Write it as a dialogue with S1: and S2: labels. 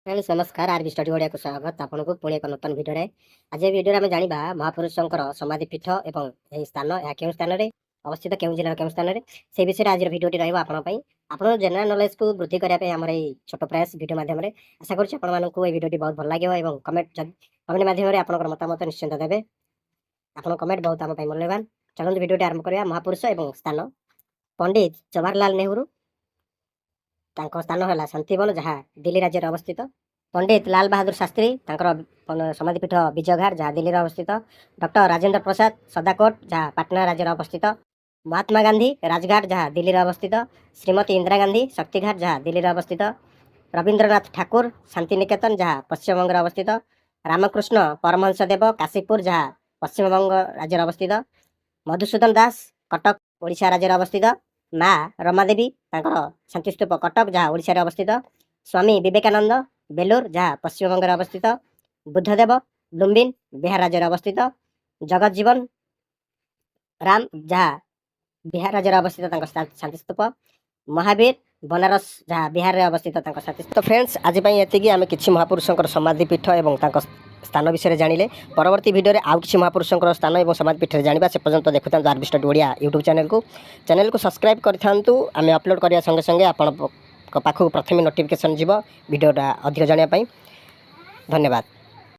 S1: Friends नमस्कार RB study Odia को स्वागत आपको पुणी एक नूतन भिडियो रे आज ये भिडियो में जानिबा महापुरुषंकर समाधि पीठ एवं एही स्थान या केउ स्थान रे अवस्थित केउ जिल्ला केउ स्थान रे से विषय रे आज भिडियोटी रहइबो आपन पई आपन जनरल नॉलेज को वृद्धि करिया पे हमर एही छोट प्रयास भिडियो माध्यम रे आशा करछि आपन मानकु ए भिडियोटी बहुत भल लागेबो एवं कमेंट माध्यम रे आपनकर मतामत निश्चित देबे आपन कमेंट बहुत हम पई मूल्यवान चलନ୍ତୁ भिडियोटी आरंभ करिया महापुरुष एवं स्थान पंडित जवाहरलाल नेहरू तांको स्थान है शांतिवन जहाँ दिल्ली राज्य अवस्थित पंडित लाल बहादुर शास्त्री समाधिपीठ विजयघाट जहाँ दिल्ली अवस्थित डॉक्टर राजेंद्र प्रसाद सदाकोट जहाँ पाटना राज्य अवस्थित महात्मा गांधी राजघाट जहाँ दिल्ली अवस्थित श्रीमती इंदिरा गांधी शक्तिघाट जहाँ दिल्ली अवस्थित रविंद्रनाथ ठाकुर शांतिनिकेतन जहाँ पश्चिमबंग अवस्थित रामकृष्ण परमहंस देव काशीपुर जहाँ पश्चिमबंग राज्य अवस्थित मधुसूदन दास कटक ओडिशा राज्य अवस्थित माँ रमादेवी शांतिस्तूप कटक जहाँ ओडिशा अवस्थित स्वामी विवेकानंद बेलूर जहाँ पश्चिमबंग अवस्थित बुद्धदेव लुम्बिन बिहार राज्य अवस्थित जगत जीवन राम जहाँ बिहार राज्य अवस्थित शांतिस्तूप महावीर बनारस जहाँ बिहार में अवस्थित शांतिस्तूप। तो फ्रेंड्स आज ये आम कि महापुरुषों समाधिपीठ और स्थान विषय जानिले परवर्ती भिडियो रे आउ किसी महापुरुषों स्थान और समाधिपीठ जाना से पर्यटन देखुता RB study Odia YouTube channel को सब्सक्राइब करूँ आम अपलोड करने संगे संगे आपण पाखक प्रथम नोटिफिकेशन जीव भिडियोटा अधिक जानापी धन्यवाद।